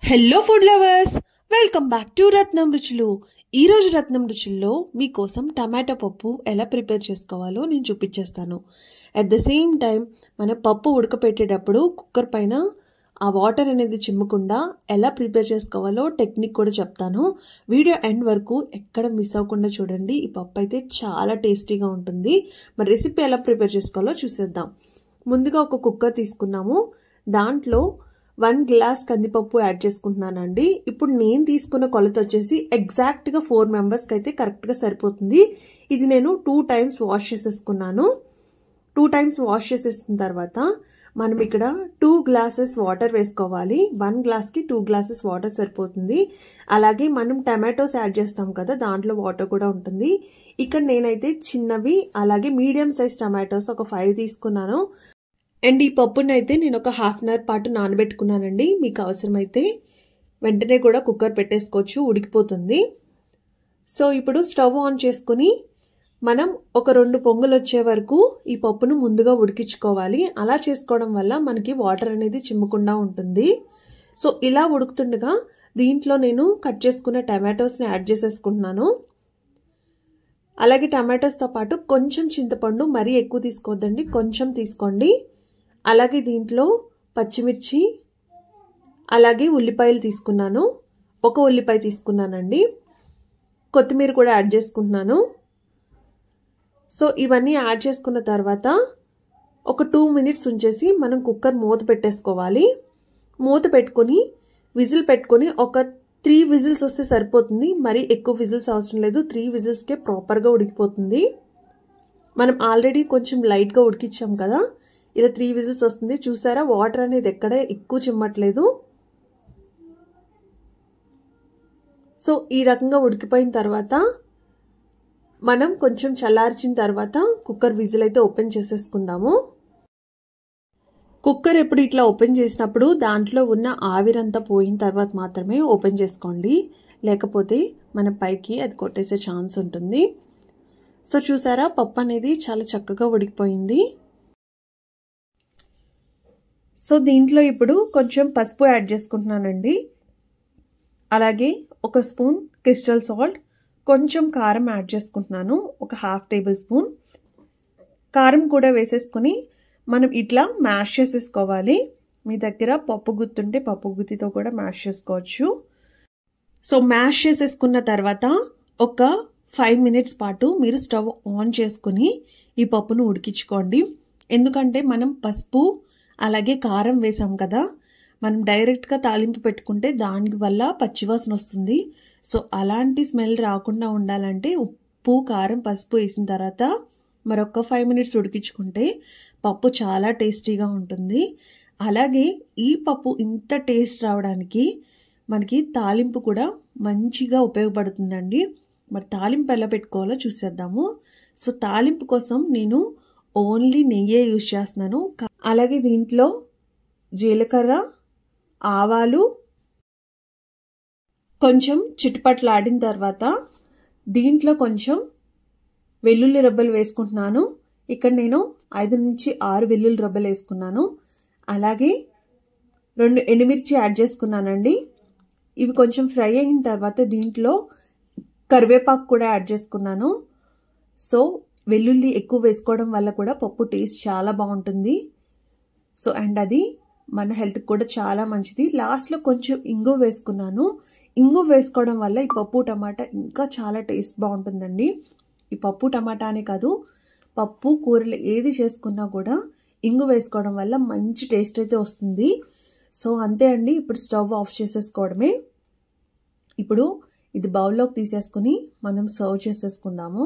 Hello food lovers, welcome back to Ratnam Ruchulu. ఈరోజు రత్నం రుచుల్లో మీకోసం tomato పప్పు ఎలా ప్రిపేర్ చేసుకోవాలో నేను చూపించేస్తాను. అట్ ద సేమ్ టైం మన పప్పు ఉడకపెట్టేటప్పుడు కుక్కర్ పైన ఆ వాటర్ అనేది చిమ్మకుండా ఎలా ప్రిపేర్ చేసుకోవాలో టెక్నిక్ కూడా చెప్తాను. వీడియో ఎండ్ వరకు ఎక్కడ మిస్ అవ్వకుండా చూడండి. ఈ పప్పు అయితే చాలా టేస్టీగా ఉంటుంది. మరి రెసిపీ ఎలా ప్రిపేర్ చేసుకోవాలో చూసేద్దాం. ముందుగా ఒక కుక్కర్ తీసుకున్నాము. దాంట్లో 1 గ్లాస్ కందిపప్పు యాడ్ చేసుకుంటున్నానండి. ఇప్పుడు నేను తీసుకున్న కొలత వచ్చేసి ఎగ్జాక్ట్గా 4 మెంబర్స్కి అయితే కరెక్ట్గా సరిపోతుంది. ఇది నేను 2 టైమ్స్ వాష్ చేసేసుకున్నాను. 2 టైమ్స్ వాష్ చేసేసిన తర్వాత మనం ఇక్కడ 2 గ్లాసెస్ వాటర్ వేసుకోవాలి. 1 గ్లాస్కి 2 గ్లాసెస్ వాటర్ సరిపోతుంది. అలాగే మనం టమాటోస్ యాడ్ చేస్తాం కదా, దాంట్లో వాటర్ కూడా ఉంటుంది. ఇక్కడ నేనైతే చిన్నవి అలాగే మీడియం సైజ్ టమాటోస్ ఒక 5 తీసుకున్నాను. అండ్ ఈ పప్పునైతే నేను ఒక హాఫ్ అన్ అవర్ పాటు నానబెట్టుకున్నానండి. మీకు అవసరమైతే వెంటనే కూడా కుక్కర్ పెట్టేసుకోవచ్చు, ఉడికిపోతుంది. సో ఇప్పుడు స్టవ్ ఆన్ చేసుకుని మనం ఒక 2 పొంగులు వచ్చే వరకు ఈ పప్పును ముందుగా ఉడికించుకోవాలి. అలా చేసుకోవడం వల్ల మనకి వాటర్ అనేది చిమ్మకుండా ఉంటుంది. సో ఇలా ఉడుకుతుండగా దీంట్లో నేను కట్ చేసుకున్న టమాటోస్ని యాడ్ చేసేసుకుంటున్నాను. అలాగే టమాటోస్తో పాటు కొంచెం చింతపండు, మరీ ఎక్కువ తీసుకోవద్దండి, కొంచెం తీసుకోండి. అలాగే దీంట్లో పచ్చిమిర్చి అలాగే ఉల్లిపాయలు తీసుకున్నాను. ఒక ఉల్లిపాయ తీసుకున్నానండి. కొత్తిమీర కూడా యాడ్ చేసుకుంటున్నాను. సో ఇవన్నీ యాడ్ చేసుకున్న తర్వాత ఒక 2 మినిట్స్ ఉంచేసి మనం కుక్కర్ మూత పెట్టేసుకోవాలి. మూత పెట్టుకొని విజిల్ పెట్టుకొని ఒక 3 విజిల్స్ వస్తే సరిపోతుంది. మరి ఎక్కువ విజిల్స్ అవసరం లేదు. 3 విజిల్స్కే ప్రాపర్గా ఉడికిపోతుంది. మనం ఆల్రెడీ కొంచెం లైట్గా ఉడికించాం కదా, ఇలా 3 విజిల్స్ వస్తుంది. చూసారా, వాటర్ అనేది ఎక్కడ ఎక్కువ చిమ్మట్లేదు. సో ఈ రకంగా ఉడికిపోయిన తర్వాత మనం కొంచెం చల్లార్చిన తర్వాత కుక్కర్ విజిల్ అయితే ఓపెన్ చేసేసుకుందాము. కుక్కర్ ఎప్పుడు ఇట్లా ఓపెన్ చేసినప్పుడు దాంట్లో ఉన్న ఆవిరంతా పోయిన తర్వాత మాత్రమే ఓపెన్ చేసుకోండి, లేకపోతే మన పైకి అది కొట్టేసే ఛాన్స్ ఉంటుంది. సో చూసారా, పప్పు అనేది చాలా చక్కగా ఉడికిపోయింది. సో దీంట్లో ఇప్పుడు కొంచెం పసుపు యాడ్ చేసుకుంటున్నానండి. అలాగే ఒక స్పూన్ క్రిస్టల్ సాల్ట్, కొంచెం కారం యాడ్ చేసుకుంటున్నాను, ఒక ½ టేబుల్ స్పూన్ కారం కూడా వేసేసుకొని మనం ఇట్లా మ్యాష్ చేసేసుకోవాలి. మీ దగ్గర పప్పు గుత్తుంటే పప్పు గుత్తితో కూడా మ్యాష్ చేసుకోవచ్చు. సో మ్యాష్ చేసేసుకున్న తర్వాత ఒక 5 మినిట్స్ పాటు మీరు స్టవ్ ఆన్ చేసుకుని ఈ పప్పును ఉడికించుకోండి. ఎందుకంటే మనం పసుపు అలాగే కారం వేసాం కదా, మనం డైరెక్ట్గా తాలింపు పెట్టుకుంటే దానివల్ల పచ్చివాసన వస్తుంది. సో అలాంటి స్మెల్ రాకుండా ఉండాలంటే ఉప్పు, కారం, పసుపు వేసిన తర్వాత మరొక 5 మినిట్స్ ఉడికించుకుంటే పప్పు చాలా టేస్టీగా ఉంటుంది. అలాగే ఈ పప్పు ఇంత టేస్ట్ రావడానికి మనకి తాలింపు కూడా మంచిగా ఉపయోగపడుతుందండి. మరి తాలింపు ఎలా పెట్టుకోవాలో చూసేద్దాము. సో తాలింపు కోసం నేను ఓన్లీ నెయ్యే యూజ్ చేస్తున్నాను. అలాగే దీంట్లో జీలకర్ర, ఆవాలు కొంచెం చిటపట్లాడిన తర్వాత దీంట్లో కొంచెం వెల్లుల్లి రెబ్బలు వేసుకుంటున్నాను. ఇక్కడ నేను 5 నుంచి 6 వెల్లుల్లి రెబ్బలు వేసుకున్నాను. అలాగే 2 ఎండుమిర్చి యాడ్ చేసుకున్నానండి. ఇవి కొంచెం ఫ్రై అయిన తర్వాత దీంట్లో కరివేపాకు కూడా యాడ్ చేసుకున్నాను. సో వెల్లుల్లి ఎక్కువ వేసుకోవడం వల్ల కూడా పప్పు టేస్ట్ చాలా బాగుంటుంది. సో అండ్ అది మన హెల్త్కి కూడా చాలా మంచిది. లాస్ట్లో కొంచెం ఇంగువ వేసుకున్నాను. ఇంగువ వేసుకోవడం వల్ల ఈ పప్పు టమాటా ఇంకా చాలా టేస్ట్ బాగుంటుందండి. ఈ పప్పు టమాటానే కాదు, పప్పు కూరలు ఏది చేసుకున్నా కూడా ఇంగువ వేసుకోవడం వల్ల మంచి టేస్ట్ అయితే వస్తుంది. సో అంతే అండి, ఇప్పుడు స్టవ్ ఆఫ్ చేసేసుకోవడమే. ఇప్పుడు ఇది బౌల్లోకి తీసేసుకుని మనం సర్వ్ చేసేసుకుందాము.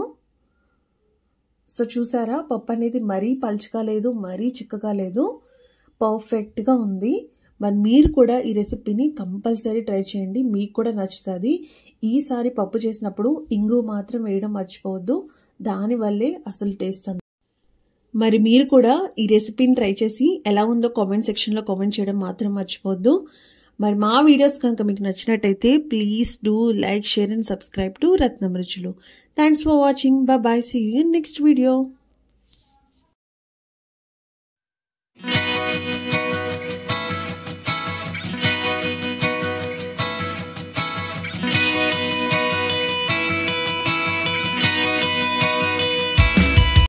సో చూసారా, పప్పు అనేది మరీ పలుచగా లేదు, మరీ చిక్కగా లేదు, పర్ఫెక్ట్గా ఉంది. మరి మీరు కూడా ఈ రెసిపీని కంపల్సరీ ట్రై చేయండి, మీకు కూడా నచ్చుతుంది. ఈసారి పప్పు చేసినప్పుడు ఇంగువ మాత్రం వేయడం మర్చిపోవద్దు, దానివల్లే అసలు టేస్ట్ అంది. మరి మీరు కూడా ఈ రెసిపీని ట్రై చేసి ఎలా ఉందో కామెంట్ సెక్షన్లో కామెంట్ చేయడం మాత్రం మర్చిపోవద్దు. మరి మా వీడియోస్ కనుక మీకు నచ్చినట్టయితే please do like, share and subscribe to Ratnam Ruchulu. Thanks for watching. Bye. See you in next video.